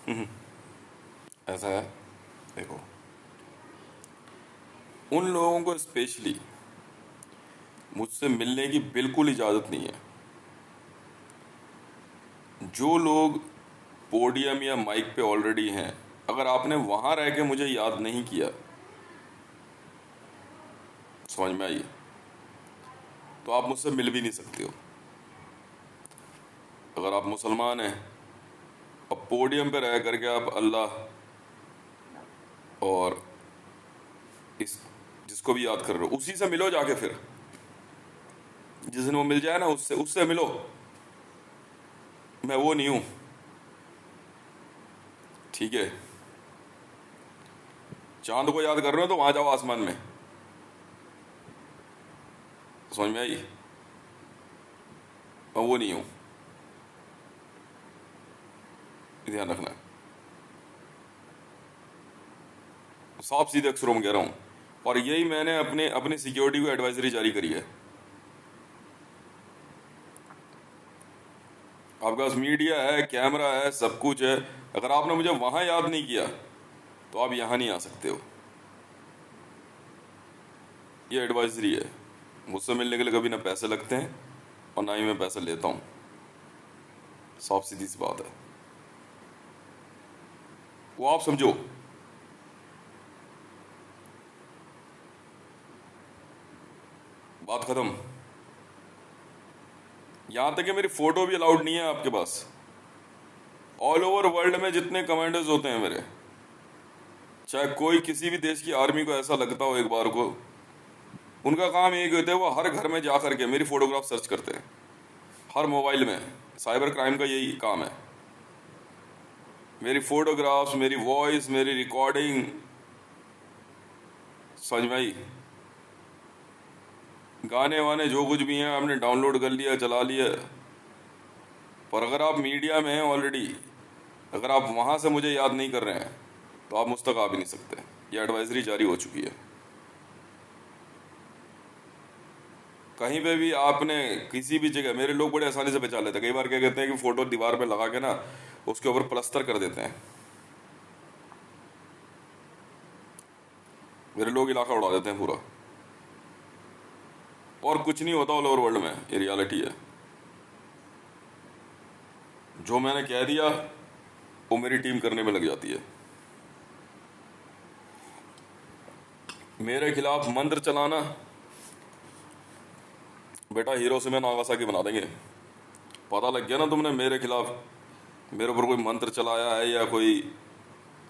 ऐसा है, देखो, उन लोगों को स्पेशली मुझसे मिलने की बिल्कुल इजाज़त नहीं है जो लोग पोडियम या माइक पे ऑलरेडी हैं। अगर आपने वहां रह के मुझे याद नहीं किया, समझ में आई, तो आप मुझसे मिल भी नहीं सकते हो। अगर आप मुसलमान हैं, अब पोडियम पे रह करके आप अल्लाह और इस जिसको भी याद कर रहे हो उसी से मिलो जाके। फिर जिस दिन वो मिल जाए ना, उससे उससे मिलो। मैं वो नहीं हूं, ठीक है। चांद को याद कर रहे हो तो वहां जाओ आसमान में। समझ में आई? मैं वो नहीं हूं, ध्यान रखना। साफ सीधे अक्षरों में कह रहा हूं, और यही मैंने अपने अपनी सिक्योरिटी को एडवाइजरी जारी करी है। आपके पास मीडिया है, कैमरा है, सब कुछ है। अगर आपने मुझे वहां याद नहीं किया तो आप यहां नहीं आ सकते हो। ये एडवाइजरी है। मुझसे मिलने के लिए कभी ना पैसे लगते हैं और ना ही मैं पैसे लेता हूं। साफ सीधी सी बात है, वो आप समझो। बात खत्म। यहां तक कि मेरी फोटो भी अलाउड नहीं है आपके पास। ऑल ओवर वर्ल्ड में जितने कमांडर्स होते हैं मेरे, चाहे कोई किसी भी देश की आर्मी को ऐसा लगता हो एक बार को, उनका काम एक होता है, वो हर घर में जा करके मेरी फोटोग्राफ सर्च करते हैं। हर मोबाइल में साइबर क्राइम का यही काम है। मेरी फोटोग्राफ्स, मेरी वॉइस, मेरी रिकॉर्डिंग, समझ में आई? गाने वाने जो कुछ भी हैं आपने डाउनलोड कर लिया, चला लिया। पर अगर आप मीडिया में हैं ऑलरेडी, अगर आप वहां से मुझे याद नहीं कर रहे हैं तो आप मुझ तक आ भी नहीं सकते। ये एडवाइजरी जारी हो चुकी है। कहीं पे भी आपने किसी भी जगह, मेरे लोग बड़े आसानी से बचा लेते हैं। कई बार क्या कहते हैं कि फोटो दीवार पे लगा के ना उसके ऊपर प्लस्तर कर देते हैं। मेरे लोग इलाका उड़ा देते हैं पूरा, और कुछ नहीं होता ऑल ओवर वर्ल्ड में। ये रियलिटी है। जो मैंने कह दिया वो मेरी टीम करने में लग जाती है। मेरे खिलाफ मंत्र चलाना, बेटा हिरोशिमा नागासाकी बना देंगे। पता लग गया ना तुमने मेरे खिलाफ, मेरे ऊपर कोई मंत्र चलाया है या कोई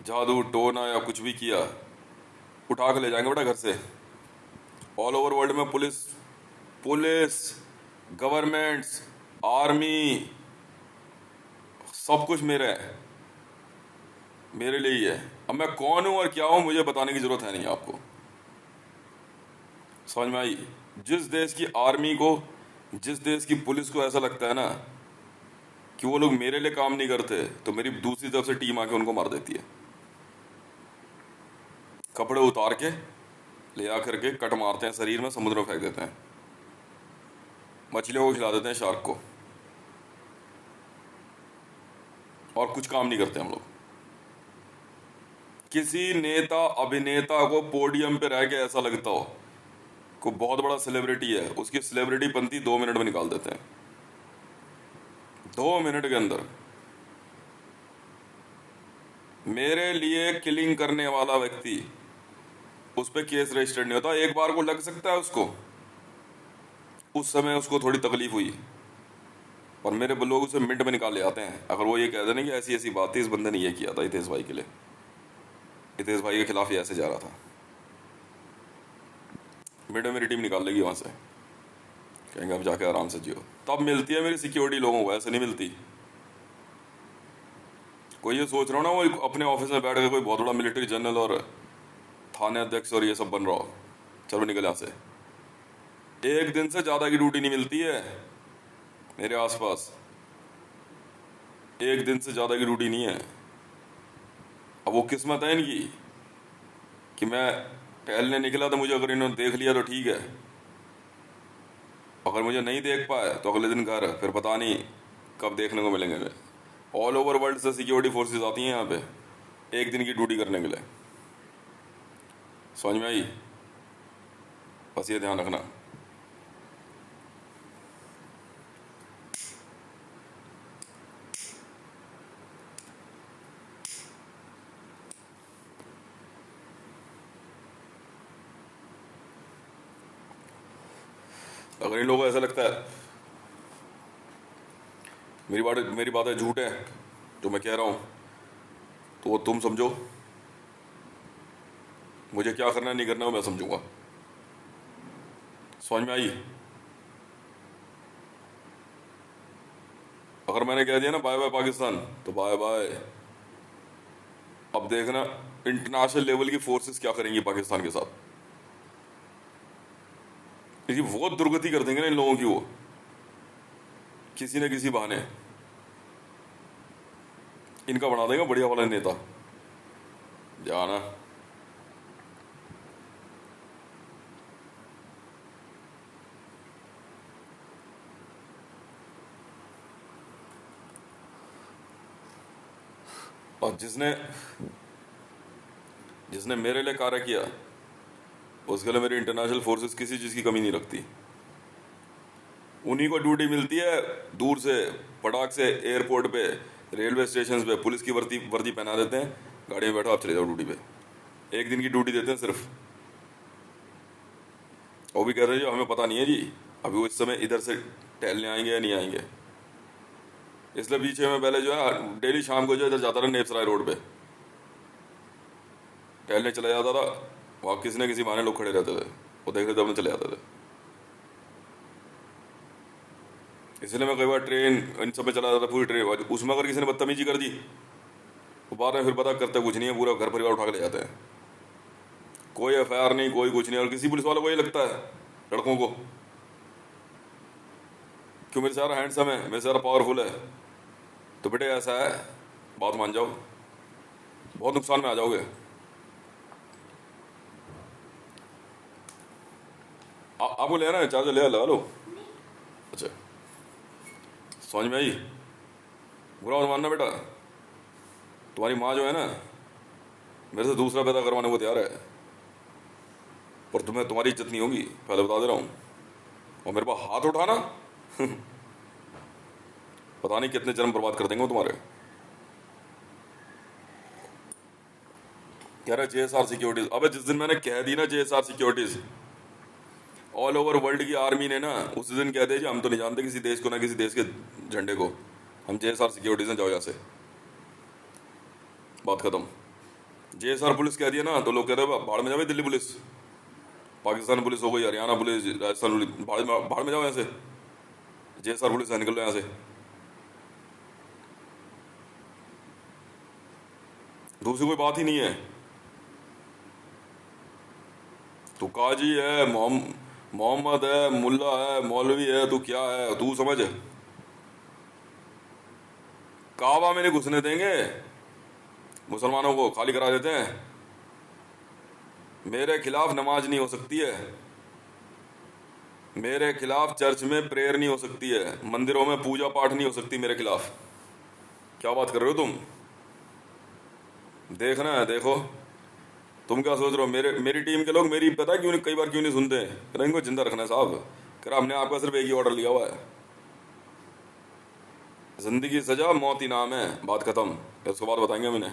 जादू टोना या कुछ भी किया, उठा के ले जाएंगे बेटा घर से। ऑल ओवर वर्ल्ड में पुलिस पुलिस गवर्नमेंट्स, आर्मी, सब कुछ मेरा है, मेरे लिए ही है। अब मैं कौन हूं और क्या हूं मुझे बताने की जरूरत है नहीं आपको। समझ में आई? जिस देश की आर्मी को, जिस देश की पुलिस को ऐसा लगता है ना कि वो लोग मेरे लिए काम नहीं करते, तो मेरी दूसरी तरफ से टीम आके उनको मार देती है। कपड़े उतार के ले आकर के कट मारते हैं शरीर में, समुद्र में फेंक देते हैं। मछलियों को खिला देते हैं, शार्क को। और कुछ काम नहीं करते हम लोग। किसी नेता अभिनेता को पोडियम पे रह के ऐसा लगता हो को बहुत बड़ा सेलिब्रिटी है, उसकी सेलिब्रिटी पंथी 2 मिनट में निकाल देते हैं। 2 मिनट के अंदर। मेरे लिए किलिंग करने वाला व्यक्ति, उस पर केस रजिस्टर्ड नहीं होता। एक बार को लग सकता है उसको, उस समय उसको थोड़ी तकलीफ हुई, और मेरे लोग उसे मिनट में निकाल ले आते हैं। अगर वो ये कह देना कि ऐसी ऐसी बात थी, इस बंदे ने ये किया था हितेश भाई के लिए, हितेश भाई के खिलाफ ये ऐसे जा रहा था, मिनट में मेरी टीम निकाल लेगी वहां से। कहेंगे अब जाके आराम से जियो। तब मिलती है मेरी सिक्योरिटी लोगों को, ऐसे नहीं मिलती। कोई ये सोच रहा हो ना वो अपने ऑफिस में बैठ के कोई बहुत बड़ा मिलिट्री जनरल और थाने अध्यक्ष और ये सब बन रहा हो, चलो निकल यहां से। एक दिन से ज्यादा की ड्यूटी नहीं मिलती है मेरे आसपास। एक दिन से ज्यादा की ड्यूटी नहीं है। अब वो किस्मत है इनकी कि मैं टहलने निकला तो मुझे अगर इन्होंने देख लिया तो ठीक है, अगर मुझे नहीं देख पाए तो अगले दिन घर, फिर पता नहीं कब देखने को मिलेंगे। ऑल ओवर वर्ल्ड से सिक्योरिटी फोर्सेस आती हैं यहाँ पे एक दिन की ड्यूटी करने के लिए। समझ में आई? बस ये ध्यान रखना। अगर इन लोगों को ऐसा लगता है मेरी बातें झूठ है जो मैं कह रहा हूँ, तो वो तुम समझो, मुझे क्या करना है नहीं करना है मैं समझूंगा। समझ में आई? अगर मैंने कह दिया ना बाय बाय पाकिस्तान, तो बाय बाय। अब देखना इंटरनेशनल लेवल की फोर्सेस क्या करेंगी पाकिस्तान के साथ। क्योंकि बहुत दुर्गति कर देंगे ना इन लोगों की, वो किसी न किसी बहाने इनका बना देगा बढ़िया वाला नेता। जाना और जिसने जिसने मेरे लिए कार्य किया उसके लिए मेरी इंटरनेशनल फोर्सेस किसी चीज़ की कमी नहीं रखती। उन्हीं को ड्यूटी मिलती है दूर से पटाख से एयरपोर्ट पे, रेलवे स्टेशन पे पुलिस की वर्दी वर्दी पहना देते हैं, गाड़ी में बैठो आप चले जाओ ड्यूटी पे। एक दिन की ड्यूटी देते हैं सिर्फ। वो भी कह रहे हैं जो हमें पता नहीं है जी अभी वो इस समय इधर से टहलने आएंगे या नहीं आएंगे। इसलिए पीछे में पहले जो है डेली शाम को जो इधर जाता रहा नेपसराय रोड पे टहलने चला जाता था। वहाँ किसी न किसी बहाने लोग खड़े रहते थे, वो देख रहे थे अपने चले जाते थे। इसलिए मैं कई बार ट्रेन इन सब में चला जाता था, पूरी ट्रेन। उसमें अगर किसी ने बदतमीजी कर दी तो बाद में फिर पता करते कुछ नहीं है, पूरा घर परिवार उठा के ले जाते हैं। कोई एफआईआर नहीं, कोई कुछ नहीं। और किसी पुलिस वालों को ये लगता है लड़कों को क्यों मेरे सारा हैंडसम है, मेरे सारा पावरफुल है, तो बेटे ऐसा है बात मान जाओ, बहुत नुकसान में आ जाओगे। आपको लेना है चार्जर ले लगा लो। अच्छा समझ में आई? बुरा मत मानना बेटा, तुम्हारी माँ जो है ना मेरे से दूसरा पैदा करवाने को तैयार है, पर तुम्हें तुम्हारी इज्जत नहीं होगी, पहले बता दे रहा हूँ। और मेरे पास हाथ उठाना पता नहीं कितने जन्म बर्बाद कर देंगे वो तुम्हारे। कह रहे जेएसआर सिक्योरिटीज। अबे जिस दिन मैंने कह दी ना JSR securities all over world की आर्मी ने ना, उस दिन कह दिया जी हम तो नहीं जानते किसी देश को ना किसी देश के झंडे को, हम जेएसआर सिक्योरिटीज हैं, जाओ यहाँ से, बात खत्म। जेएसआर पुलिस कह दिया ना तो लोग कहते हैं भाड़ में जाओ दिल्ली पुलिस, पाकिस्तान पुलिस हो गई, हरियाणा पुलिस, राजस्थान पुलिस, भाड़ में जाओ यहाँ से, जेएसआर पुलिस है निकल लो यहाँ से। दूसरी कोई बात ही नहीं है। तू काजी है, मोहम्मद है, मुल्ला है, मौलवी है, तू क्या है तू समझ। काबा में नहीं घुसने देंगे, मुसलमानों को खाली करा देते हैं। मेरे खिलाफ नमाज नहीं हो सकती है, मेरे खिलाफ चर्च में प्रेयर नहीं हो सकती है, मंदिरों में पूजा पाठ नहीं हो सकती मेरे खिलाफ। क्या बात कर रहे हो तुम? देखना है देखो। तुम क्या सोच रहे हो मेरी टीम के लोग मेरी पता है क्यों नहीं, कई बार क्यों नहीं सुनते हैं? कह इनको जिंदा रखना है साहब, कह हमने आपका सिर्फ एक ही ऑर्डर लिया हुआ है, जिंदगी सजा मौत इनाम है, बात खत्म। उसके बाद बताएंगे मैंने।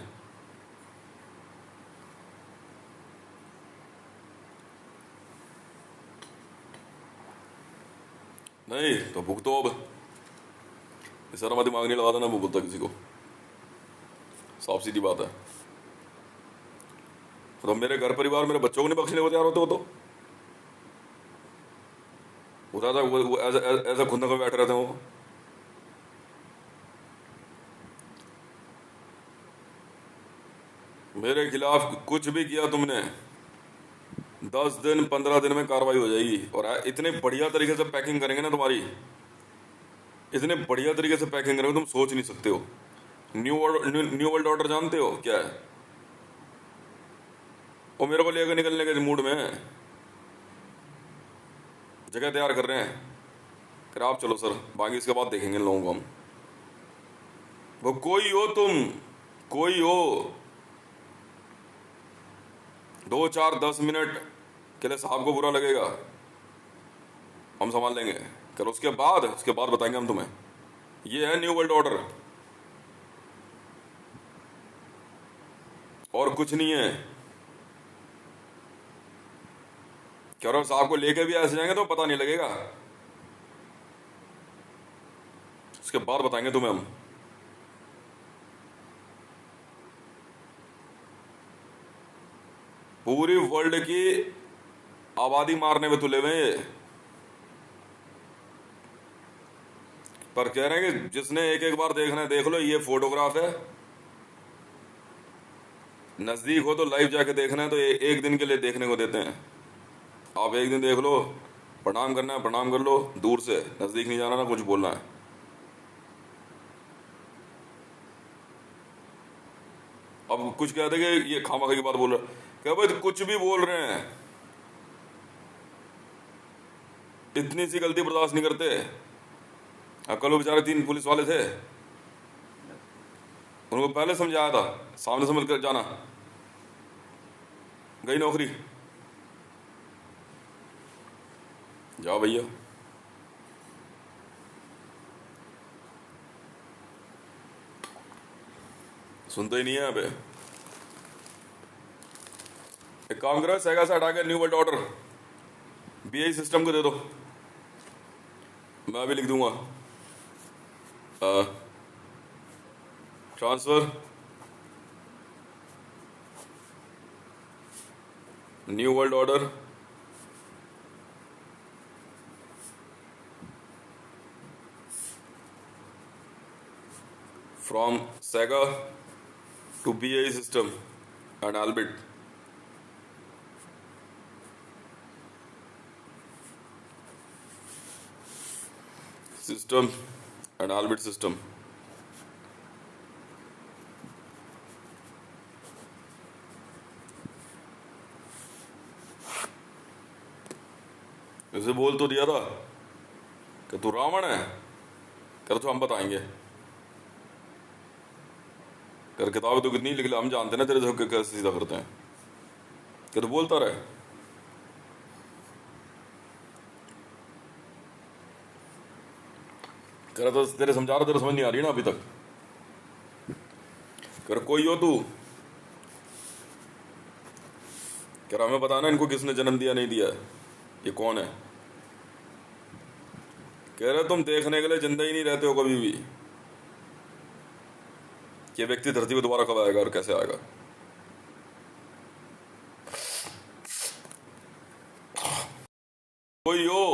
नहीं तो भुगतो अब, इस तरह दिमाग नहीं लगा देना वो भुगता किसी को, साफ सीधी बात है। तो मेरे घर परिवार मेरे बच्चों को नहीं बख्शने को तैयार होते हो तो उठा था वो ऐसा खुंदक में बैठ रहे थे वो। मेरे खिलाफ कुछ भी किया तुमने 10 दिन 15 दिन में कार्रवाई हो जाएगी। और इतने बढ़िया तरीके से पैकिंग करेंगे ना तुम्हारी, इतने बढ़िया तरीके से पैकिंग करेंगे तुम सोच नहीं सकते हो। न्यू वर्ल्ड ऑर्डर जानते हो क्या है? वो मेरे को लेकर निकलने के मूड में है, जगह तैयार कर रहे हैं। फिर आप चलो सर, बाकी इसके बाद देखेंगे इन लोगों को हम। वो कोई हो तुम, कोई हो, 2 4 10 मिनट के लिए साहब को बुरा लगेगा, हम संभाल लेंगे। कर उसके बाद बताएंगे हम तुम्हें। ये है न्यू वर्ल्ड ऑर्डर, और कुछ नहीं है। क्या रहा, साहब को लेके भी ऐसे जाएंगे तो पता नहीं लगेगा, उसके बाद बताएंगे तुम्हें हम। पूरी वर्ल्ड की आबादी मारने में तुले हुए हैं ये। पर कह रहे हैं कि जिसने एक एक बार देखना है देख लो, ये फोटोग्राफ है, नजदीक हो तो लाइव जाके देखना है तो एक दिन के लिए देखने को देते हैं। आप एक दिन देख लो, प्रणाम करना है प्रणाम कर लो, दूर से, नजदीक नहीं जाना ना कुछ बोलना है। अब कुछ कहते कि ये खामखा की बात बोल रहे, क्या भाई तो कुछ भी बोल रहे हैं, इतनी सी गलती बर्दाश्त नहीं करते। अब कल वो बेचारे 3 पुलिस वाले थे, उनको पहले समझाया था, सामने से मिलकर जाना, गई नौकरी, जाओ भैया। सुनते ही नहीं है यहाँ पे। एक काम करो, सेगा से हटा के new world order BI system को दे दो, मैं भी लिख दूंगा। Transfer new world order from Sega to BI system and Albit. System and Albit system. इसे बोल तो दिया था कि तू रावण है, कर तो हम बताएंगे, कर किताबें तो कितनी लिख ले, हम जानते ना तेरे से कैसे सीधा करते हैं, कि तू बोलता रहे। कर तो तेरे समझा रहा, तेरे समझ नहीं आ रही ना अभी तक। कर कोई हो तू, क्या हमें बताना इनको किसने जन्म दिया नहीं दिया, ये कौन है। कह रहे तुम देखने के लिए जिंदा ही नहीं रहते हो कभी भी, ये व्यक्ति धरती पे दोबारा कब आएगा और कैसे आएगा। कोई हो,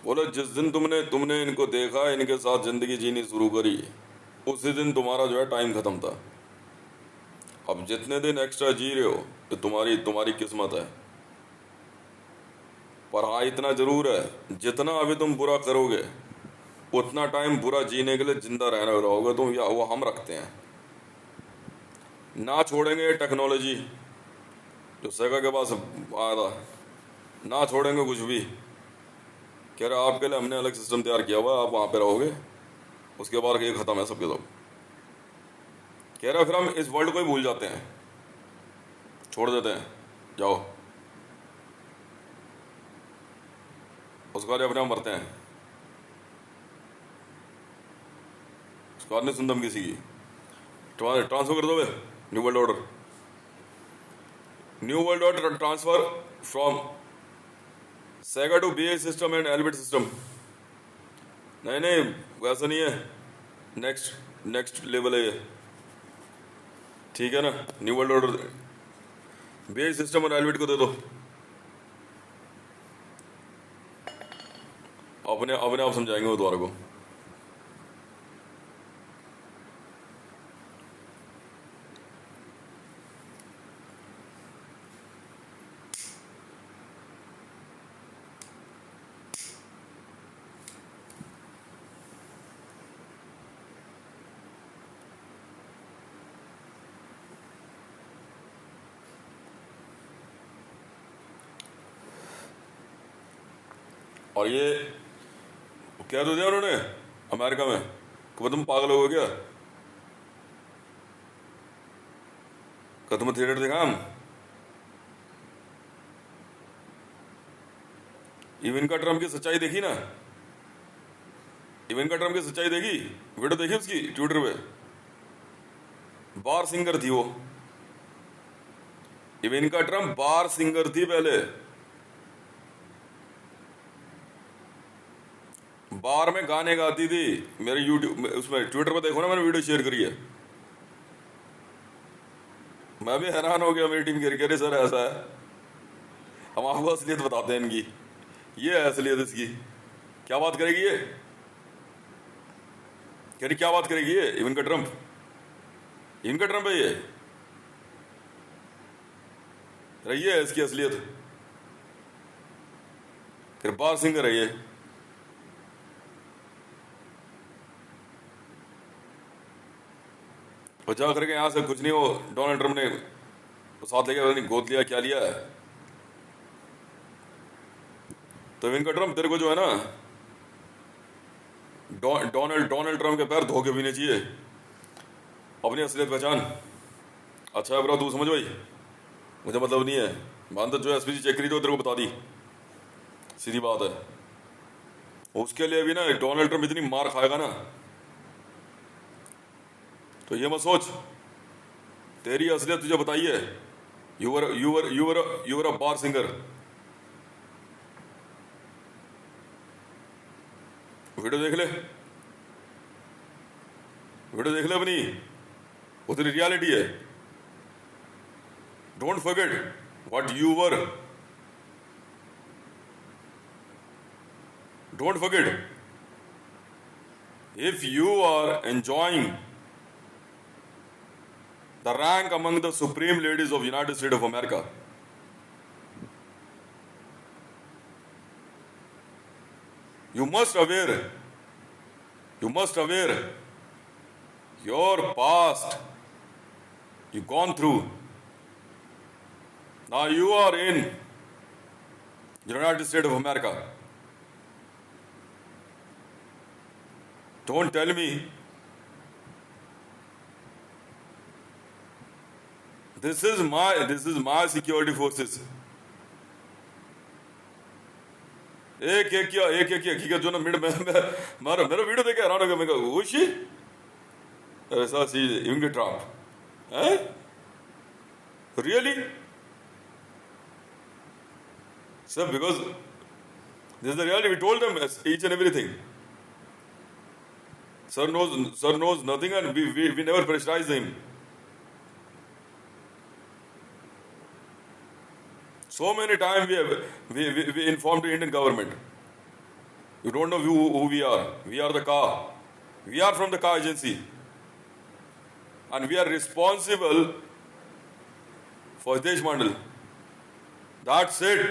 बोले जिस दिन तुमने तुमने इनको देखा, इनके साथ जिंदगी जीनी शुरू करी, उसी दिन तुम्हारा जो है टाइम खत्म था। अब जितने दिन एक्स्ट्रा जी रहे हो तो तुम्हारी तुम्हारी किस्मत है। पर हाँ इतना जरूर है, जितना अभी तुम बुरा करोगे उतना टाइम बुरा जीने के लिए जिंदा रहना रहोगे तुम, या वो हम रखते हैं। ना छोड़ेंगे टेक्नोलॉजी जो सेगा के पास आया था, ना छोड़ेंगे कुछ भी। कह रहे आपके लिए हमने अलग सिस्टम तैयार किया हुआ है, आप वहां पे रहोगे, उसके बाद ये खत्म है सबके सब। कह रहा फिर हम इस वर्ल्ड को ही भूल जाते हैं, छोड़ देते हैं, जाओ, उसके बाद अपने आप मरते हैं। उसके बाद नहीं सुनता हम किसी की। ट्रांसफर कर दो वे new world order, new world order transfer from Sega to BI system and Albit system. नहीं नहीं वैसा नहीं है, नेक्स्ट नेक्स्ट लेवल है ये, ठीक है ना। New world order BI system और Albit को दे दो, अपने अपने आप समझाएंगे वो द्वारा को। और ये क्या तो दिया उन्होंने अमेरिका में, कब तुम पागल हो गया? कब तुम थिएटर देखा हम? इवेंका ट्रम्प की सच्चाई देखी ना? इवेंका ट्रम्प की सच्चाई देखी? वीडियो देखी उसकी ट्विटर पे? बार सिंगर थी वो। इवेंका ट्रम्प बार सिंगर थी पहले। बार में गाने गाती थी। मेरे यूट्यूब उसमें ट्विटर पे देखो ना, मैंने वीडियो शेयर करी है। मैं भी हैरान हो गया, मेरी टीम कह रही सर ऐसा है। हम आपको असलियत बताते हैं इनकी, ये है असलियत इसकी। क्या बात करेगी ये? कह रही क्या बात करेगी ये? इवेंका ट्रम्प, इवेंका ट्रम्प है ये? रही है इसकी असलियत। फिर बार सिंगर है ये। और जा करके यहां से कुछ नहीं, वो डोनाल्ड ट्रम्प ने साथ लेके पता नहीं गोद लिया क्या लिया है। तो इवेंका ट्रम्प तेरे को जो है ना, डोनाल्ड डोनाल्ड ट्रम्प के पैर धो के पीने चाहिए। अपनी असलियत पहचान। अच्छा है ब्रो, तू समझ भाई, मुझे मतलब नहीं है। मान तो जो एसपीसी चेक करी तो तेरे को बता दी, सीधी बात है। उसके लिए भी ना डोनाल्ड ट्रम्प इतनी मार खाएगा ना, तो ये मत सोच। तेरी असलियत तुझे बताई है। You were a bar singer. Video देख ले, वीडियो देख ले अपनी, वो तेरी रियलिटी है। Don't forget what you were. Don't forget, if you are enjoying the rank among the supreme ladies of United States of America, you must aware your past you gone through. Now you are in United States of America. Don't tell me this is my security forces. एक एक हकीकत जो ना mid में मेरा video देखे हैरान हो गया। मैं कहा उशी ऐसा सी इवेंका ट्रम्प है really sir, because this is the reality, we told them each and everything. Sir knows nothing, and we never pressurized him. So many times we informed the Indian government. You don't know who we are. We are the car. We are from the car agency, and we are responsible for Hitesh Mandal. That's it.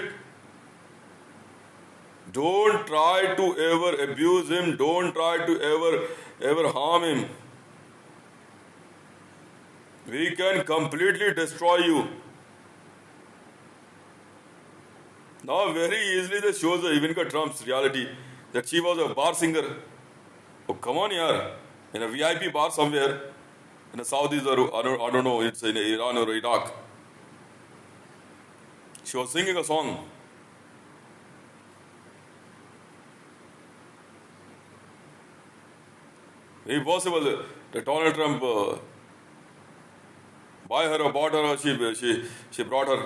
Don't try to ever abuse him. Don't try to ever harm him. We can completely destroy you. Now very easily this shows the Ivanka Trump's reality, that she was a bar singer. Oh come on yaar, in a VIP bar somewhere in the Saudis, or I don't know, it's in Iran or Iraq. She was singing a song. Very possible that Donald Trump buy her or bought her, or she brought her,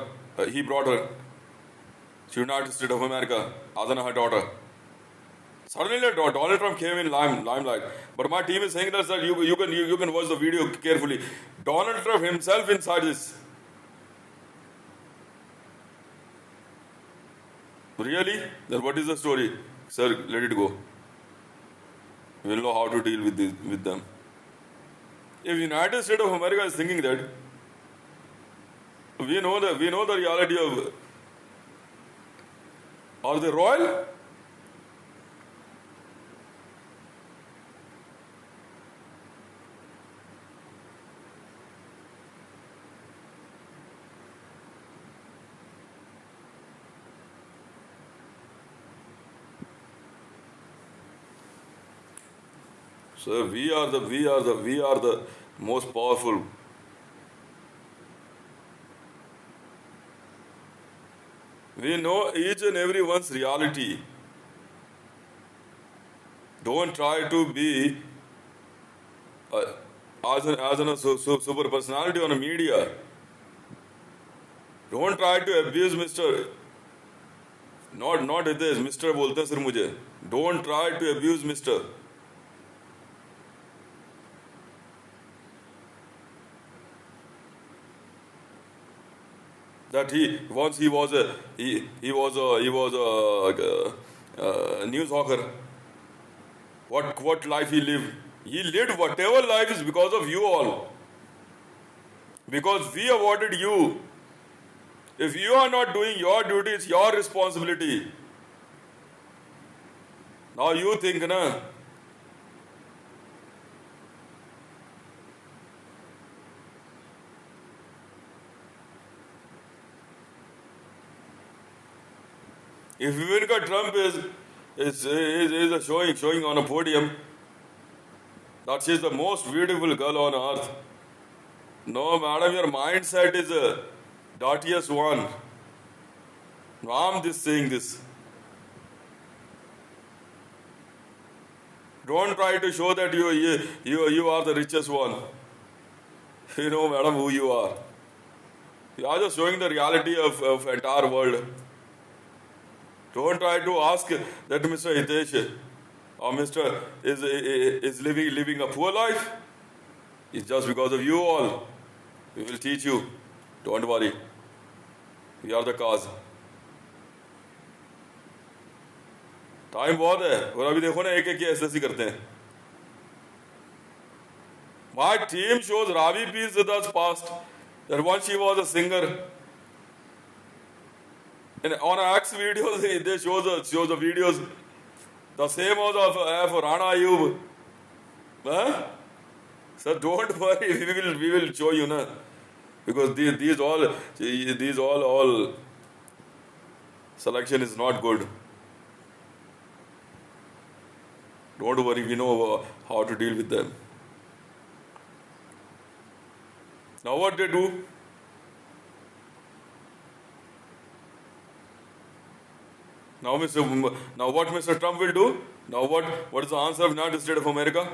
he brought her to United States of America as her daughter. Suddenly Donald Trump came in limelight. But my team is saying that, sir, you can watch the video carefully. Donald Trump himself inside this. Really? Then what is the story? Sir, let it go. We'll know how to deal with them. If United States of America is thinking that, we know the reality of, are they royal? So we are the most powerful. We know each and everyone's reality. Don't try to be uh, super personality on a media. Don't try to abuse Mr. Not Hitesh, Mr. बोलते हैं सिर्फ मुझे. Don't try to abuse Mr. That he was a news hawker. What life he lived? He lived whatever life is because of you all. Because we awarded you. If you are not doing your duty, it's your responsibility. Now you think, na? If Ivanka Trump is showing on a podium that she is the most beautiful girl on earth. No, madam, your mindset is a dirtiest one. I'm just saying this. Don't try to show that you are the richest one. You know, madam, who you are. You are just showing the reality of entire world. Don't try to ask that Mr. Hitesh or Mr. is living a poor life. It's just because of you all. We will teach you. Don't worry. We are the cause. Time बहुत है और अभी देखो ना एक एक SSC करते हैं. My team shows Ravi P. Siddharth's past. That once she was a singer. And on X videos, they shows the videos. The same was of Rana Ayub. Huh? So don't worry, we will show you, na. Because these all selection is not good. Don't worry, we know how to deal with them. Now what they do? Now what Mr. Trump will do? Now what is the answer of the United States of America?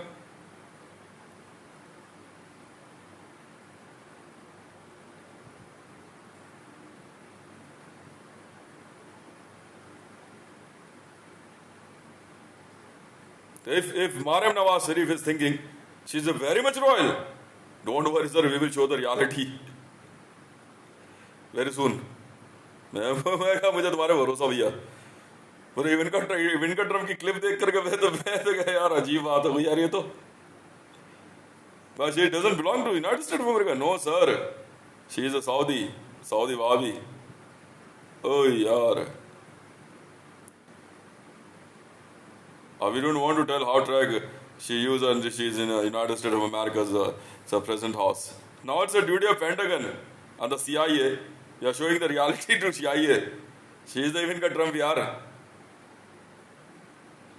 If Mariam Nawaz Sharif is thinking she's a very much royal, don't worry sir, we will show the reality very soon. मैं मुझे तुम्हारे भरोसा भैया. और इवेंका Trump की clip देख करके मैं तो यार अजीब बात है यार ये तो. But she doesn't belong to United States of America. No sir, she is a Saudi Wahabi. Oh yaar. We don't want to tell how track she used and she's in the United States of America's present house. Now it's a duty of Pentagon and the CIA. You are showing the reality to CIA. She is the Ivanka Trump yaar.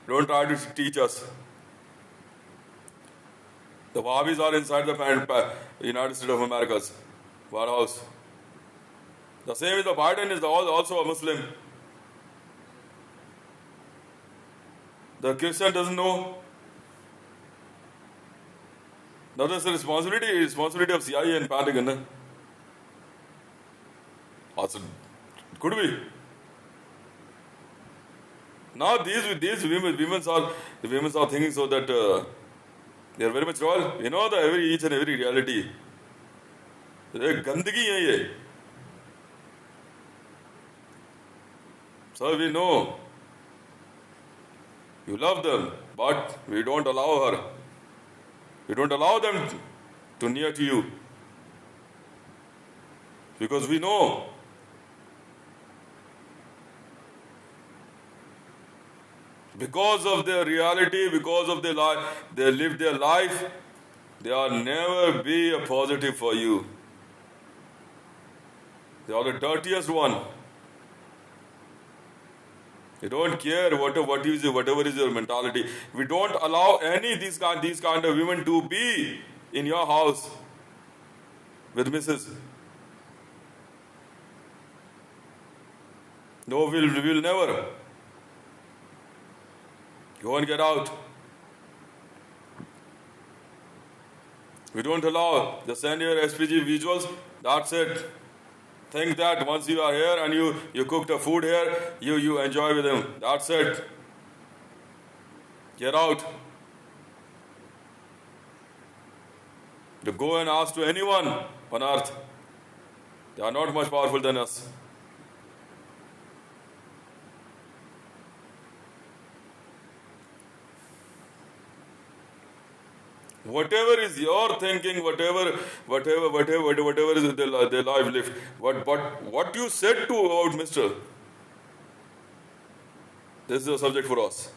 Don't try to teach us. The Wahhabis are inside the United States of America's White House. The same is the Biden is also a Muslim. The Christian doesn't know. Now that's the responsibility of CIA and Pentagon. Also, could be. Now these women are thinking so that they are very much royal. You know each and every reality. गंदगी है ये. So we know. You love them, but we don't allow her. We don't allow them to near to you. Because we know. Because of their reality, because of their life, they live their life, they are never be a positive for you. They are the dirtiest one. You don't care whatever is your mentality. We don't allow any these kind of women to be in your house with Mrs. No, we'll never. Go and get out. We don't allow. Just send your SPG visuals. That's it. Think that once you are here and you cook the food here, you enjoy with him. That's it. Get out. To go and ask to anyone on earth. They are not much powerful than us. Whatever is your thinking, whatever is their life lift. What you said to about Mr. This is a subject for us.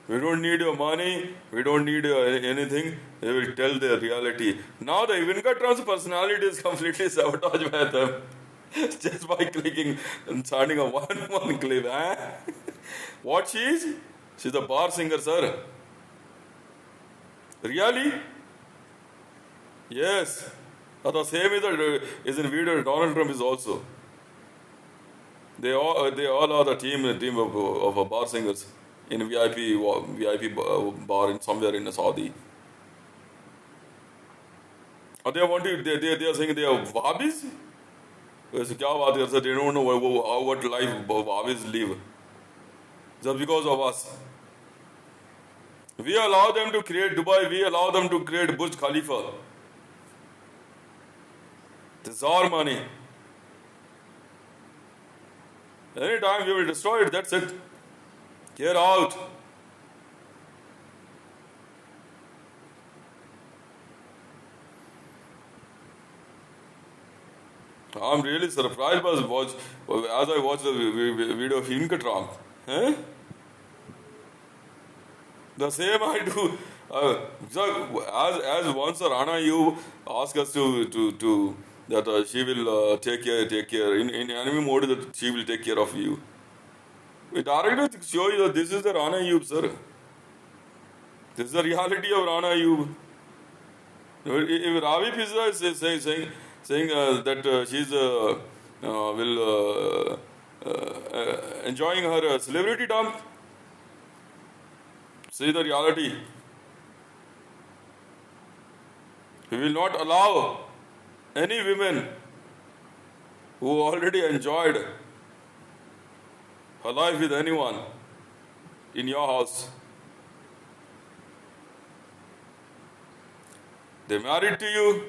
We don't need your money. We don't need anything. They will tell their reality. Now the Ivanka Trump's personality is completely sabotaged by them. Just by clicking and starting a one clip. Eh? What she is? She's a bar singer, sir. Really? Yes. The same is in video. Donald Trump is also. They all are the team of bar singers in VIP bar in somewhere in Saudi. They are saying they are Wahhabis. So क्या बात कर सकते? They don't know what life Wahhabis live. Just because of us. We allow them to create Dubai. We allow them to create Burj Khalifa. This is our money. Anytime we will destroy it, that's it. Get out. I'm really surprised as I watched the video of Ivanka Trump. Eh? The same I do. As once Rana Ayyub asked us to that she will take care in enemy mode, that she will take care of you. We directly show you that this is the Rana Ayyub, sir. This is the reality of Rana Ayyub. If Ravi Pizza is saying that she's will enjoying her celebrity dump, see the reality. We will not allow any women who already enjoyed her life with anyone in your house. They married to you,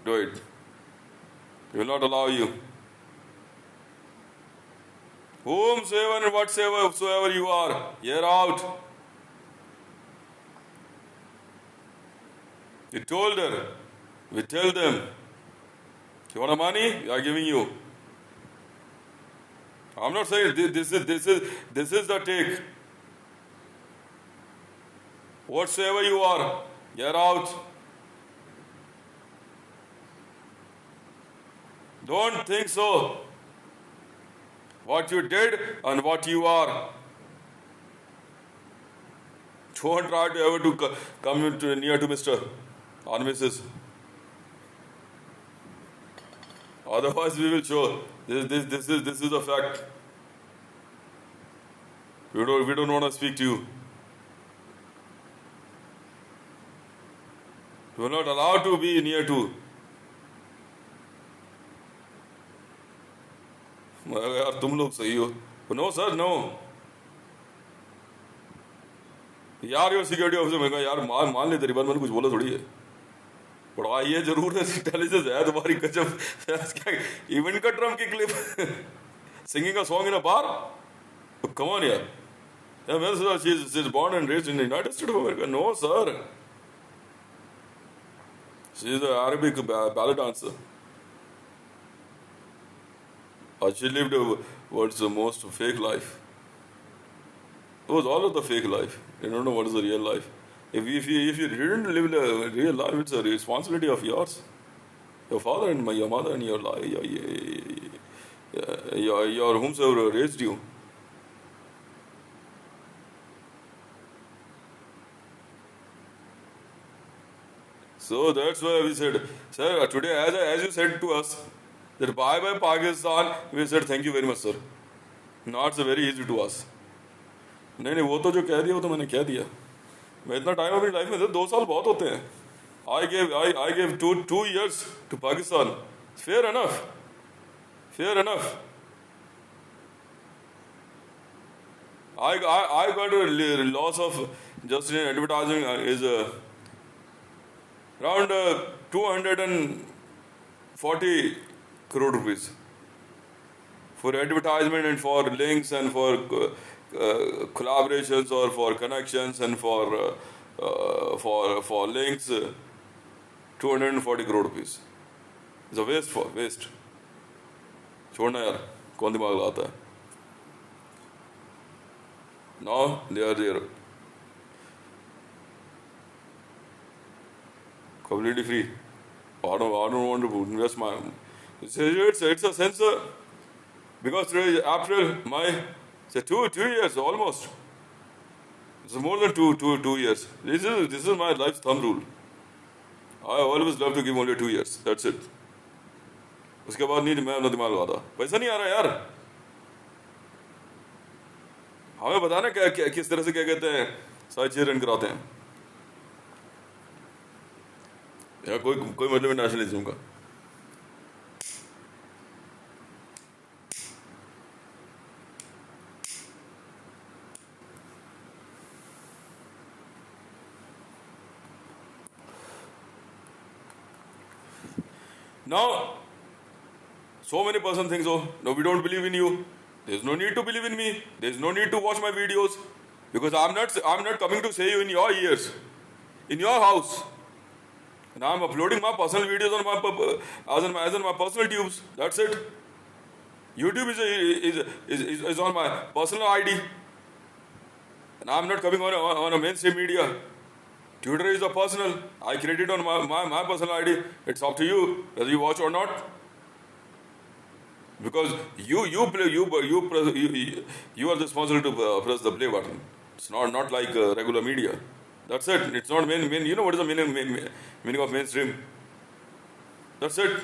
do it. We will not allow you. Whomsoever and whatsoever you are, you're out. We told her, we tell them, you want money? We are giving you. I'm not saying this is the take. Whatsoever you are, you're out. Don't think so. What you did and what you are. Don't try to ever to come near to Mr. or Mrs. Otherwise, we will show this is a fact. We don't want to speak to you. You are not allowed to be near to. यार तुम लोग सही हो. No sir, no. यार your security officer मैं कहा यार मान ले तेरी बात, मैंने कुछ बोला थोड़ी है. पढ़ा ये जरूर है, इंटेलिजेंस है तुम्हारी गजब. इवेंका ट्रम्प की clip singing a song in a bar. Come on यार. Yeah, well, sir, she's born and raised in the United States of America. No sir. She's an Arabic ballet dancer. She lived what's the most fake life. It was all of the fake life. You don't know what is the real life. If you didn't live a real life, it's a responsibility of yours. Your father and your mother and your whomsoever raised you. So that's why we said, sir, today as you said to us that bye bye Pakistan, we said thank you very much, sir. Not so very easy to us. नहीं वो तो जो कह दिया वो तो मैंने कह दिया. मैं इतना टाइम अपनी लाइफ में था, 2 साल बहुत होते हैं. I gave two years to Pakistan. Fair enough. Fair enough. I got a loss of just in advertising is around 240 crore rupees for advertisement and for links and for collaborations or for connections and for links. 240 crore rupees. It's a waste. छोड़ना यार, कौन दिमाग लगाता है? Now they are there, completely free. I don't want to invest my. It's a sense because today is April, May, it's 2 years almost. It's more than two years. This is my life's thumb rule. I always love to give only 2 years. That's it. उसके बाद नहीं मैं अपना दिमाग लगाता. पैसा नहीं आ रहा यार. हमें बताना क्या किस तरह से क्या कहते हैं सारी चीजें रन कराते हैं यार. कोई मतलब नेशनलिज्म का. Now, so many person thinks, oh, no, we don't believe in you. There's no need to believe in me. There's no need to watch my videos because I'm not coming to say you in your ears, in your house. And I'm uploading my personal videos on my personal tubes. That's it. YouTube is on my personal ID, and I'm not coming on a mainstream media. Twitter is a personal. I create it on my personal ID. It's up to you whether you watch or not. Because you are responsible to press the play button. It's not like regular media. That's it. It's not main. You know what is the meaning of mainstream? That's it.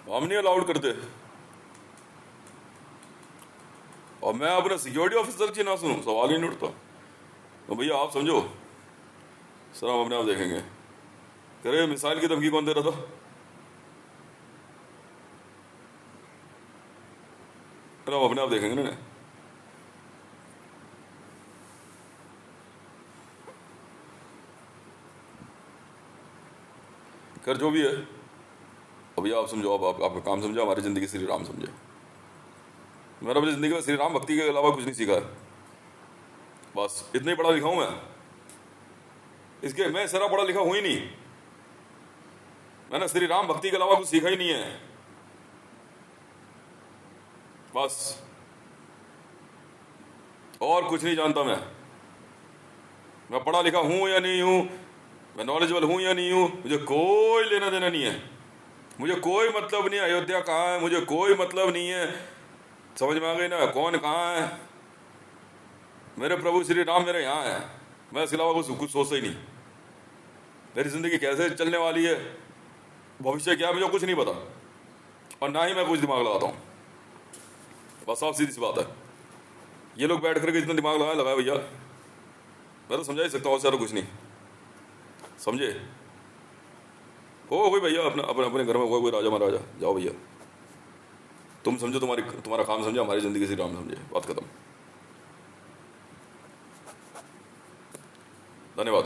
हम नहीं allowed करते. और मैं अपने security officer की ना सुनूं, सवाल ही नहीं उठता. तो भैया आप समझो, सर हम अपने आप देखेंगे. करे मिसाइल की धमकी कौन दे रहा था? हम अपने आप देखेंगे ना. कर जो भी है, भैया आप समझो. आप आपका काम समझो, हमारी जिंदगी श्री राम समझे. मैंने अपनी जिंदगी में श्री राम भक्ति के अलावा कुछ नहीं सीखा है. बस इतना ही पढ़ा लिखा हूं मैं. इसके मैं सारा पढ़ा लिखा हूं ही नहीं. मैंने श्री राम भक्ति के अलावा कुछ सीखा ही नहीं है. बस और कुछ नहीं जानता मैं. मैं पढ़ा लिखा हूं या नहीं हूं, मैं नॉलेजेबल हूं या नहीं हूं, मुझे कोई लेना देना नहीं है. मुझे कोई मतलब नहीं है अयोध्या कहाँ है, मुझे कोई मतलब नहीं है. समझ में आ गई ना, कौन कहाँ है. मेरे प्रभु श्री राम मेरे यहाँ है. मैं इसके अलावा कुछ सोचता ही नहीं. मेरी जिंदगी कैसे चलने वाली है, भविष्य क्या, मुझे कुछ नहीं पता. और ना ही मैं कुछ दिमाग लगाता हूँ. बस साफ सीधी सी बात है. ये लोग बैठ करके जितना दिमाग लगाया भैया, मैं तो समझा ही सकता हूँ. सर कुछ नहीं समझे. हो कोई भैया अपने घर में कोई राजा महाराजा, जाओ भैया तुम समझो, तुम्हारा काम समझो, हमारी जिंदगी से राम समझे. बात खत्म. धन्यवाद.